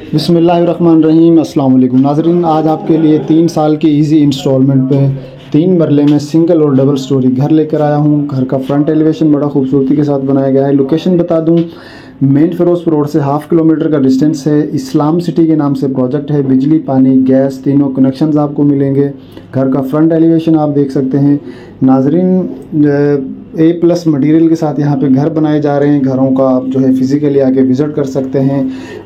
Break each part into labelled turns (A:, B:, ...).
A: बिस्मिल्लाहिर्रहमानिर्रहीम। अस्सलाम वालेकुम नाज़रीन, आज आपके लिए 3 साल की इजी इंस्टॉलमेंट पे 3 मरले में सिंगल और डबल स्टोरी घर लेकर आया हूँ। घर का फ्रंट एलिवेशन बड़ा खूबसूरती के साथ बनाया गया है। लोकेशन बता दूँ, मेन फिरोजपुर रोड से हाफ किलोमीटर का डिस्टेंस है। इस्लाम सिटी के नाम से प्रोजेक्ट है। बिजली, पानी, गैस तीनों कनेक्शंस आपको मिलेंगे। घर का फ्रंट एलिवेशन आप देख सकते हैं नाज़रीन। A+ मटेरियल के साथ यहाँ पे घर बनाए जा रहे हैं। घरों का आप जो है फिज़िकली आके विज़िट कर सकते हैं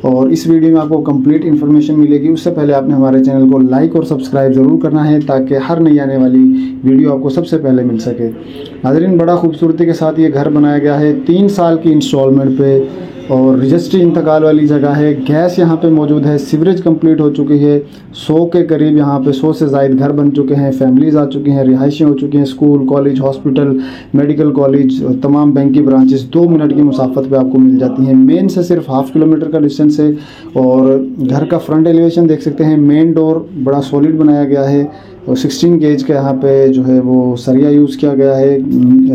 A: और इस वीडियो में आपको कंप्लीट इन्फॉर्मेशन मिलेगी। उससे पहले आपने हमारे चैनल को लाइक और सब्सक्राइब ज़रूर करना है ताकि हर नई आने वाली वीडियो आपको सबसे पहले मिल सके। नाज़रीन, बड़ा खूबसूरती के साथ ये घर बनाया गया है 3 साल की इंस्टॉलमेंट पे और रजिस्ट्री इंतकाल वाली जगह है। गैस यहाँ पे मौजूद है। सीवरेज कंप्लीट हो चुकी है। 100 के करीब यहाँ पे 100 से ज़ायद घर बन चुके हैं। फैमिलीज़ आ चुकी हैं। रिहाइशें हो चुकी हैं। School, college, hospital, medical college, तमाम बैंक की ब्रांचेस 2 मिनट की मुसाफत पे आपको मिल जाती हैं। मेन से सिर्फ हाफ किलोमीटर का डिस्टेंस है और घर का फ्रंट एलिवेशन देख सकते हैं। मेन डोर बड़ा सॉलिड बनाया गया है और 16 गेज का यहाँ पे जो है वो सरिया यूज़ किया गया है।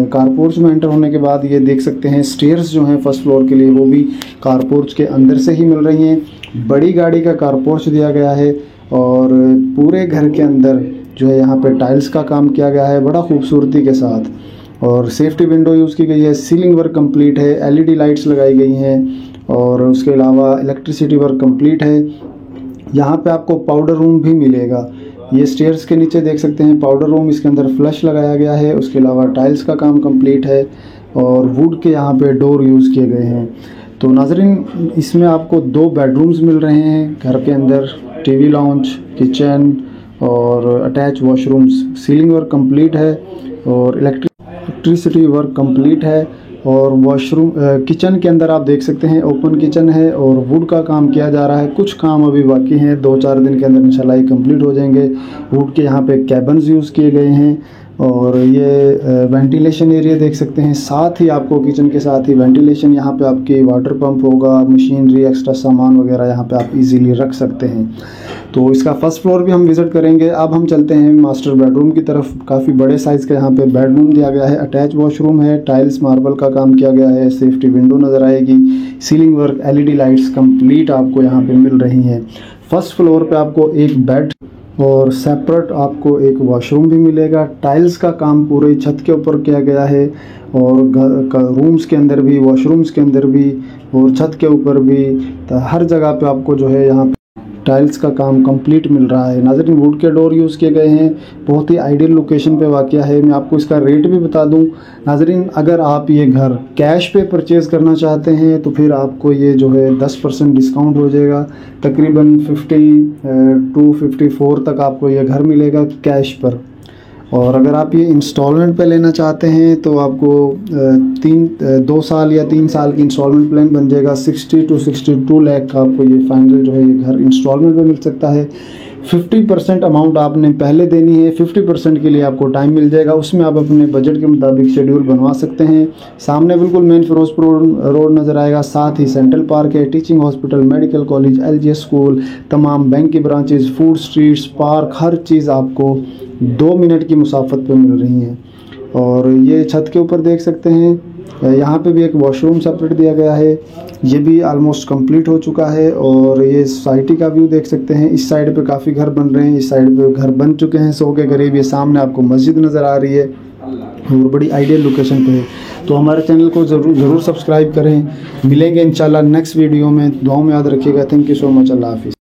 A: कारपोर्च में एंटर होने के बाद ये देख सकते हैं स्टेयर्स जो हैं फर्स्ट फ्लोर के लिए वो भी कारपोर्च के अंदर से ही मिल रही हैं। बड़ी गाड़ी का कारपोर्च दिया गया है और पूरे घर के अंदर जो है यहाँ पे टाइल्स का काम किया गया है बड़ा खूबसूरती के साथ और सेफ्टी विंडो यूज़ की गई है। सीलिंग वर्क कंप्लीट है। LED लाइट्स लगाई गई हैं और उसके अलावा इलेक्ट्रिसिटी वर्क कंप्लीट है। यहाँ पे आपको पाउडर रूम भी मिलेगा। ये स्टेयर्स के नीचे देख सकते हैं पाउडर रूम, इसके अंदर फ्लश लगाया गया है। उसके अलावा टाइल्स का काम कंप्लीट है और वुड के यहाँ पे डोर यूज़ किए गए हैं। तो नाज़रीन, इसमें आपको 2 बेडरूम्स मिल रहे हैं। घर के अंदर टीवी लाउंज, किचन और attach washrooms. Ceiling work complete है और इलेक्ट्रिसिटी वर्क कंप्लीट है और वॉशरूम किचन के अंदर आप देख सकते हैं ओपन किचन है और वुड का काम किया जा रहा है। कुछ काम अभी बाकी हैं, 2-4 दिन के अंदर इंशाल्लाह ये कंप्लीट हो जाएंगे। वुड के यहाँ पे कैबन्स यूज़ किए गए हैं और ये वेंटिलेशन एरिया देख सकते हैं। साथ ही आपको किचन के साथ ही वेंटिलेशन, यहाँ पे आपकी वाटर पंप होगा, मशीनरी, एक्स्ट्रा सामान वगैरह यहाँ पे आप इजीली रख सकते हैं। तो इसका फर्स्ट फ्लोर भी हम विज़िट करेंगे। अब हम चलते हैं मास्टर बेडरूम की तरफ। काफ़ी बड़े साइज़ का यहाँ पे बेडरूम दिया गया है। अटैच वॉशरूम है। टाइल्स मार्बल का काम किया गया है। सेफ्टी विंडो नज़र आएगी। Ceiling work, LED lights complete आपको यहाँ पे मिल रही हैं। फर्स्ट फ्लोर पे आपको एक बेड और सेपरेट आपको एक वॉशरूम भी मिलेगा। टाइल्स का काम पूरे छत के ऊपर किया गया है और घर का रूम्स के अंदर भी, वॉशरूम्स के अंदर भी और छत के ऊपर भी, तो हर जगह पे आपको जो है यहाँ टाइल्स का काम कंप्लीट मिल रहा है। नाज़रीन, वुड के डोर यूज़ किए गए हैं। बहुत ही आइडियल लोकेशन पे वाक़या है। मैं आपको इसका रेट भी बता दूं नाज़रीन, अगर आप ये घर कैश पे परचेज़ करना चाहते हैं तो फिर आपको ये जो है 10% डिस्काउंट हो जाएगा। तकरीबन 50 to 54 तक आपको ये घर मिलेगा कैश पर। और अगर आप ये इंस्टॉलमेंट पे लेना चाहते हैं तो आपको 2 साल या 3 साल की इंस्टॉलमेंट प्लान बन जाएगा। 60 to 62 लाख का आपको ये फाइनल जो है ये घर इंस्टॉलमेंट पे मिल सकता है। 50% अमाउंट आपने पहले देनी है। 50% के लिए आपको टाइम मिल जाएगा। उसमें आप अपने बजट के मुताबिक शेड्यूल बनवा सकते हैं। सामने बिल्कुल मेन फिरोजपुर रोड नज़र आएगा। साथ ही सेंट्रल पार्क है, teaching hospital, medical college, LGS school, तमाम बैंक की ब्रांचेस, फूड स्ट्रीट्स, पार्क, हर चीज़ आपको 2 मिनट की मुसाफत पे मिल रही हैं। और ये छत के ऊपर देख सकते हैं यहाँ पे भी एक वॉशरूम सेपरेट दिया गया है। ये भी ऑलमोस्ट कंप्लीट हो चुका है और ये सोसाइटी का व्यू देख सकते हैं। इस साइड पे काफ़ी घर बन रहे हैं, इस साइड पे घर बन चुके हैं 100 के करीब। ये सामने आपको मस्जिद नज़र आ रही है और बड़ी आइडियल लोकेशन पे है। तो हमारे चैनल को ज़रूर सब्सक्राइब करें। मिलेंगे इंशाल्लाह नेक्स्ट वीडियो में। दुआओं में याद रखिएगा। Thank you so much. अल्लाह हाफिज़।